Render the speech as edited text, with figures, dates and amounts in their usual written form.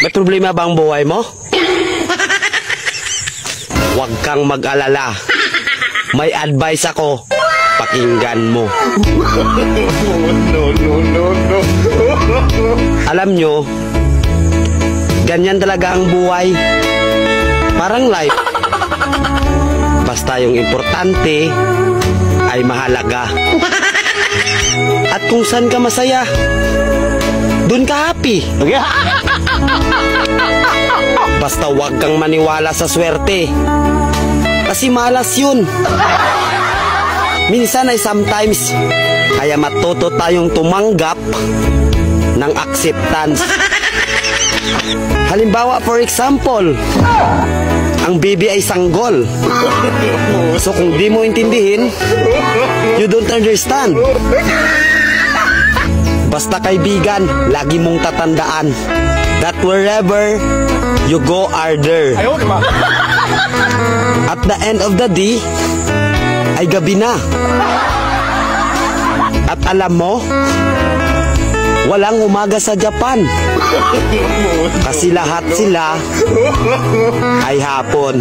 May problema ba ang buhay mo? Huwag kang mag-alala. May advice ako. Pakinggan mo. No. Alam nyo, ganyan talaga ang buhay. Parang life. Basta yung importante ay mahalaga. At kung saan ka masaya, dun ka happy. Basta wag kang maniwala sa swerte. Kasi malas yun. Minsan ay sometimes, kaya matuto tayong tumanggap ng acceptance. Halimbawa, for example, ang baby ay sanggol. So kung di mo intindihin, you don't understand. Basta kaibigan, lagi mong tatandaan that wherever you go are there. At the end of the day, ay gabi na. At alam mo, walang umaga sa Japan. Kasi lahat sila ay hapon.